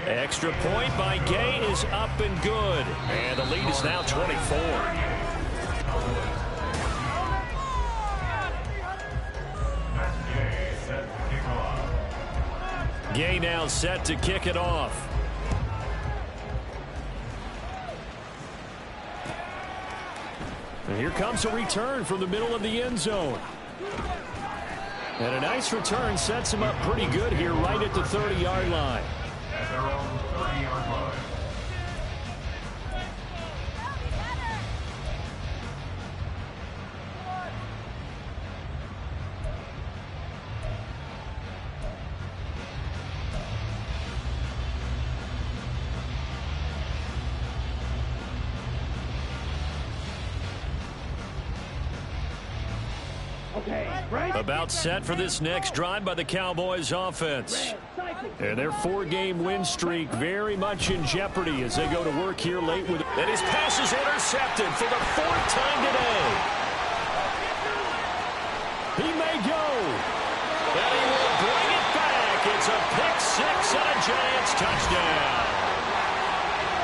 Extra point by Gay is up and good. And the lead is now 24. Gay now set to kick it off. And here comes a return from the middle of the end zone. And a nice return sets him up pretty good here right at the 30-yard line. At their own 30-yard line. About set for this next drive by the Cowboys offense. And their four-game win streak very much in jeopardy as they go to work here late with it. And his pass is intercepted for the fourth time today. He may go. And he will bring it back. It's a pick six and a Giants touchdown.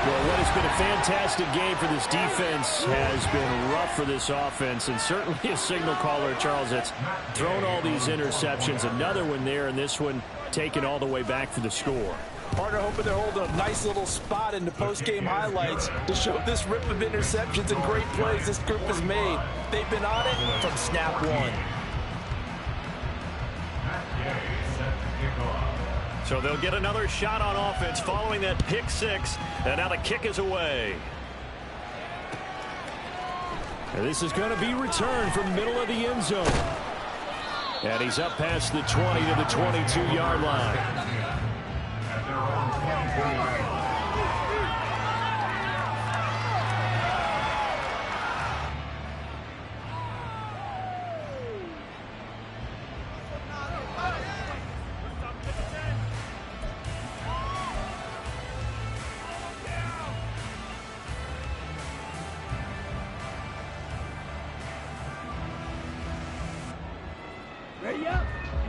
Well, what has been a fantastic game for this defense has been rough for this offense, and certainly a signal caller, Charles, that's thrown all these interceptions. Another one there, and this one taken all the way back for the score. Partner hoping they're holding a nice little spot in the post-game highlights to show this rip of interceptions and great plays this group has made. They've been on it from snap one. So they'll get another shot on offense following that pick six, and now the kick is away. And this is going to be returned from the middle of the end zone. And he's up past the 20 to the 22-yard line. At their own 24-yard line.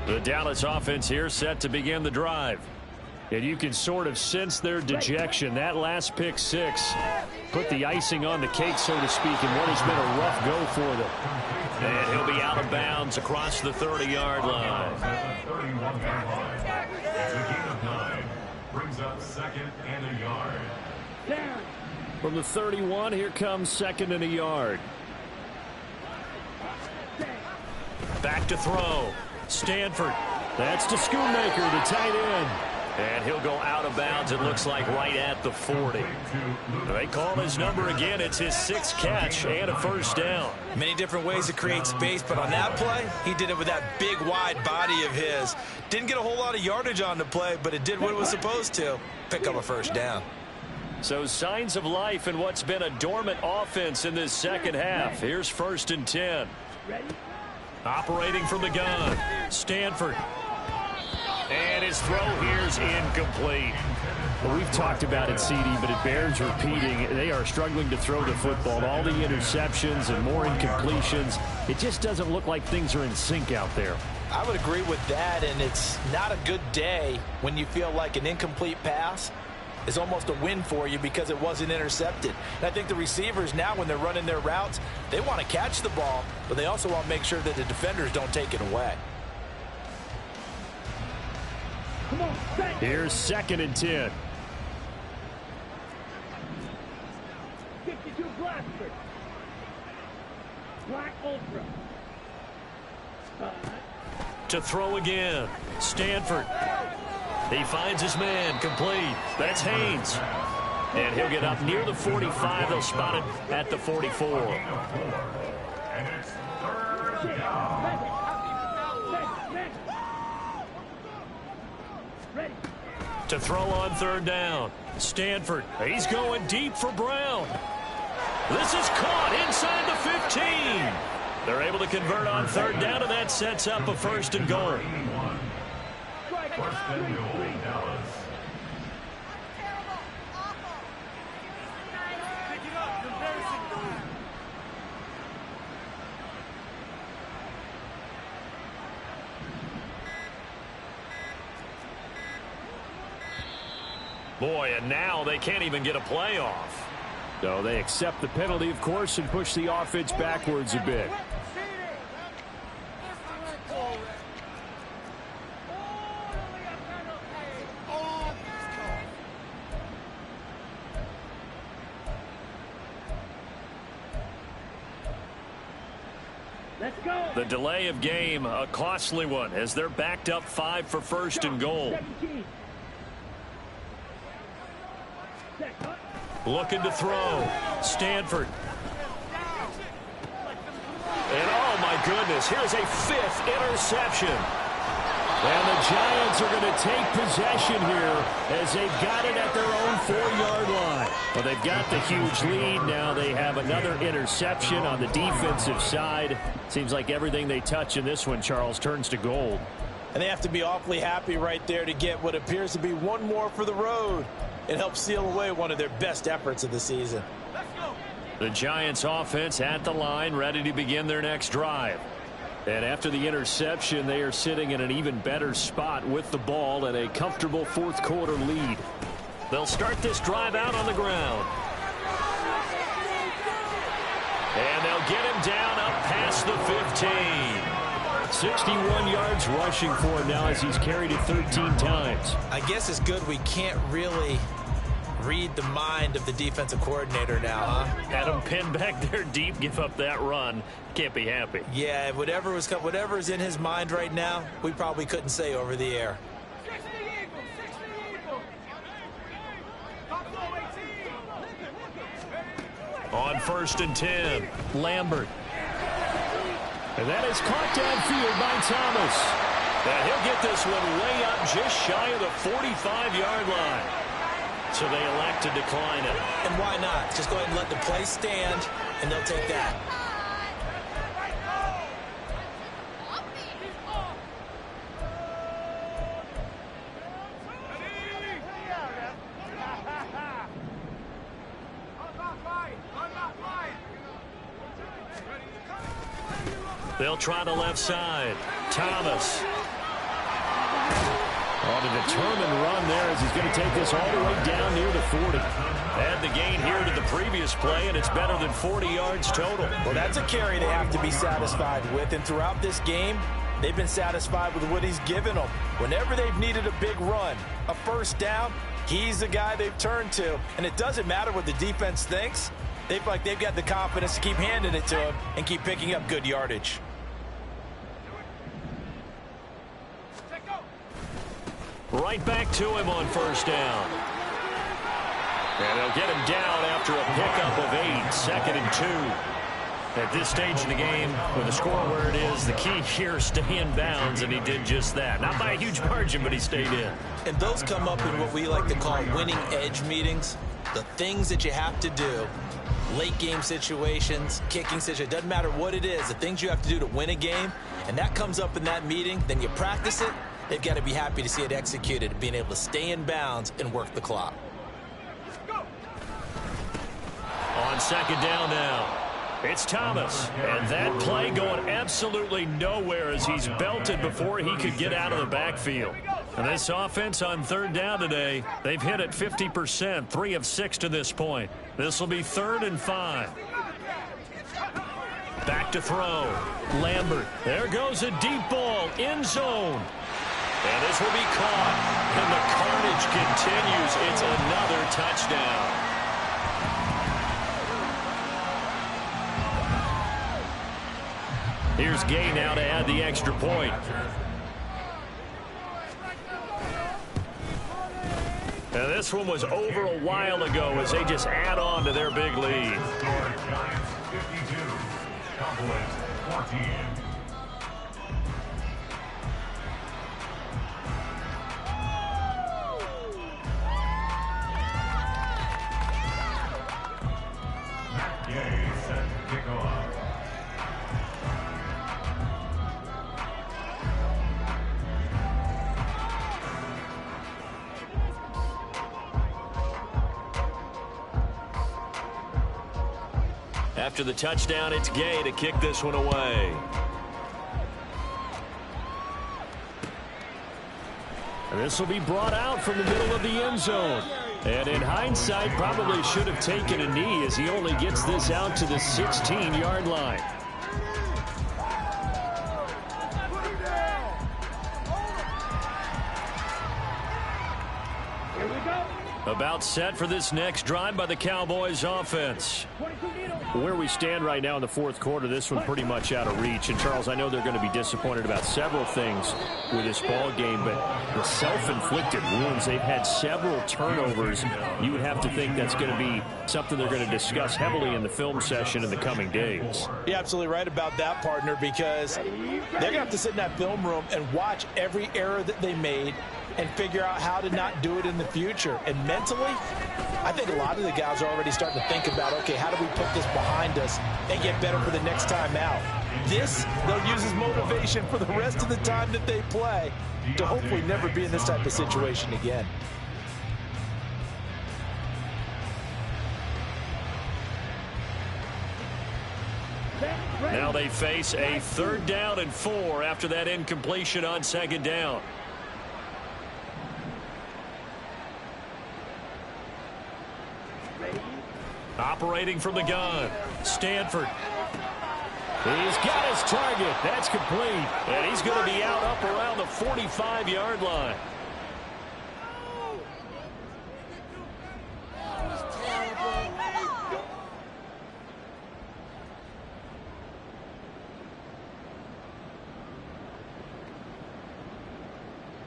The Dallas offense here set to begin the drive. And you can sort of sense their dejection. That last pick six put the icing on the cake, so to speak, in what has been a rough go for them. And he'll be out of bounds across the 30-yard line. At the 31-yard line. It's a gain of 9. Brings up second and a yard. From the 31, here comes second and a yard. Back to throw. Stanford. That's to Schoonmaker, the tight end. And he'll go out of bounds, it looks like, right at the 40. They call his number again. It's his sixth catch and a first down. Many different ways to create space, but on that play, he did it with that big, wide body of his. Didn't get a whole lot of yardage on the play, but it did what it was supposed to. Pick up a first down. So signs of life in what's been a dormant offense in this second half. Here's 1st and 10. Operating from the gun, Stanford. And his throw here's incomplete. Well, we've talked about it, CD, but it bears repeating. They are struggling to throw the football. All the interceptions and more incompletions. It just doesn't look like things are in sync out there. I would agree with that, and it's not a good day when you feel like an incomplete pass is almost a win for you because it wasn't intercepted. And I think the receivers now, when they're running their routes, they want to catch the ball, but they also want to make sure that the defenders don't take it away. Here's 2nd and 10. 52 Blackford. Black Ultra. To throw again, Stanford. He finds his man, complete. That's Haynes. And he'll get up near the 45. They'll spot it at the 44. And it's third down. To throw on third down. Stanford, he's going deep for Brown. This is caught inside the 15. They're able to convert on third down, and that sets up a 1st and goal. 1st and goal, Dallas. Boy, and now they can't even get a playoff. So they accept the penalty, of course, and push the offense backwards a bit. The delay of game, a costly one, as they're backed up 5 for 1st and goal. Looking to throw. Stanford. And oh my goodness, here's a 5th interception. And the Giants are going to take possession here as they've got it at their own 4-yard line. Well, they've got the huge lead. Now they have another interception on the defensive side. Seems like everything they touch in this one, Charles, turns to gold. And they have to be awfully happy right there to get what appears to be one more for the road. It helps seal away one of their best efforts of the season. The Giants offense at the line, ready to begin their next drive. And after the interception, they are sitting in an even better spot with the ball and a comfortable 4th quarter lead. They'll start this drive out on the ground. And they'll get him down up past the 15. 61 yards rushing for him now as he's carried it 13 times. I guess it's good we can't really read the mind of the defensive coordinator now, huh? Had him pinned back there deep, give up that run. Can't be happy. Yeah, whatever's in his mind right now, we probably couldn't say over the air. On 1st and 10, Lambert. And that is caught downfield by Thomas. And he'll get this one way up just shy of the 45-yard line. So they elect to decline it. And why not? Just go ahead and let the play stand, and they'll take that. They'll try the left side. Thomas. On a determined run there as he's going to take this all the way down near the 40. Add the gain here to the previous play, and it's better than 40 yards total. Well, that's a carry they have to be satisfied with, and throughout this game, they've been satisfied with what he's given them. Whenever they've needed a big run, a 1st down, he's the guy they've turned to. And it doesn't matter what the defense thinks. They've got the confidence to keep handing it to him and keep picking up good yardage. Right back to him on 1st down. And they'll get him down after a pickup of 8, 2nd and 2. At this stage in the game, with the score where it is, the key here, stay in bounds, and he did just that. Not by a huge margin, but he stayed in. And those come up in what we like to call winning edge meetings. The things that you have to do, late game situations, kicking situations, doesn't matter what it is, the things you have to do to win a game, and that comes up in that meeting, then you practice it. They've got to be happy to see it executed, being able to stay in bounds and work the clock. On 2nd down now, it's Thomas. And that play going absolutely nowhere as he's belted before he could get out of the backfield. And this offense on 3rd down today, they've hit it 50%, 3 of 6 to this point. This will be 3rd and 5. Back to throw. Lambert. There goes a deep ball. End zone. And this will be caught. And the carnage continues. It's another touchdown. Here's Gay now to add the extra point. And And this one was over a while ago as they just add on to their big lead. Giants 52, Cowboys 14. After the touchdown, it's Gay to kick this one away. And this will be brought out from the middle of the end zone. And in hindsight, probably should have taken a knee as he only gets this out to the 16-yard line. About set for this next drive by the Cowboys offense. Where we stand right now in the fourth quarter, this one pretty much out of reach. And, Charles, I know they're going to be disappointed about several things with this ball game, but the self-inflicted wounds, they've had several turnovers. You would have to think that's going to be something they're going to discuss heavily in the film session in the coming days. You're absolutely right about that, partner, because they're going to have to sit in that film room and watch every error that they made and figure out how to not do it in the future. And mentally, I think a lot of the guys are already starting to think about, okay, how do we put this behind us and get better for the next time out? This, they'll use as motivation for the rest of the time that they play to hopefully never be in this type of situation again. Now they face a 3rd down and 4 after that incompletion on 2nd down. Operating from the gun, Stanford. He's got his target. That's complete. And he's going to be out up around the 45-yard line.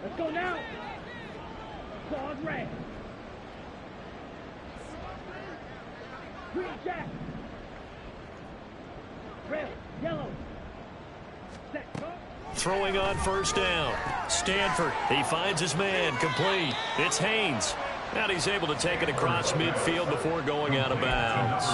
Let's go now. Claws red. Green jack. Red, yellow. Set, go. Throwing on 1st down. Stanford, he finds his man, complete. It's Haynes. And he's able to take it across midfield before going out of bounds.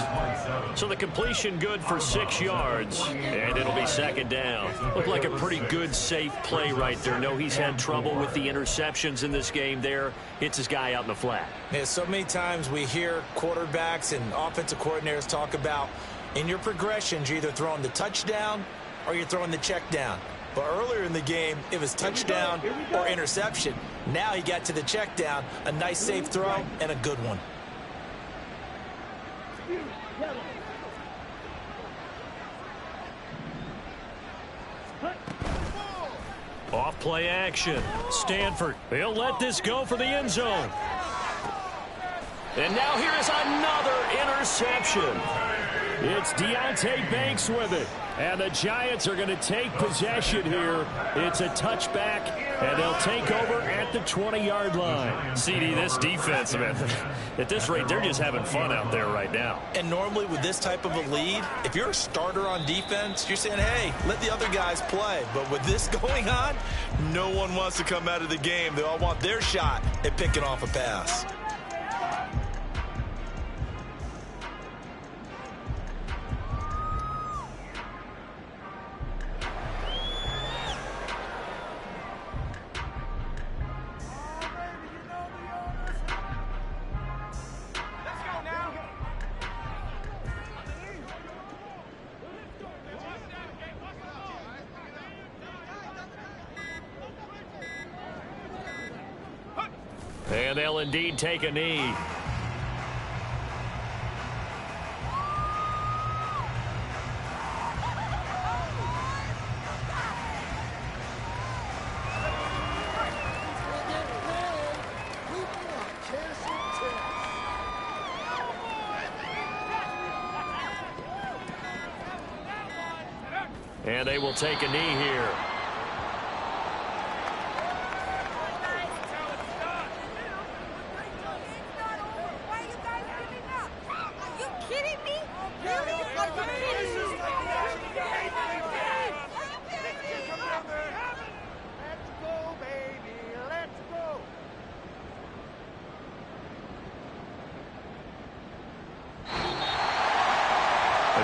So the completion good for 6 yards, and it'll be 2nd down. Looked like a pretty good, safe play right there. No, he's had trouble with the interceptions in this game there. Hits his guy out in the flat. Yeah, so many times we hear quarterbacks and offensive coordinators talk about in your progressions, you're either throwing the touchdown or you're throwing the check down. But earlier in the game, it was touchdown or interception. Now he got to the check down, a nice safe throw, and a good one. Off play action. Stanford, he'll let this go for the end zone. And now here is another interception. It's Deontay Banks with it. And the Giants are going to take possession here. It's a touchback, and they'll take over at the 20-yard line. CD, this defense, man, at this rate, they're just having fun out there right now. And normally with this type of a lead, if you're a starter on defense, you're saying, hey, let the other guys play. But with this going on, no one wants to come out of the game. They all want their shot at picking off a pass. And they'll indeed take a knee. And they will take a knee here.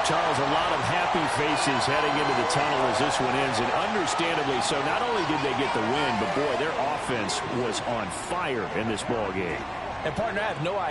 Charles, a lot of happy faces heading into the tunnel as this one ends, and understandably so. Not only did they get the win, but, boy, their offense was on fire in this ball game. And, partner, I have no idea.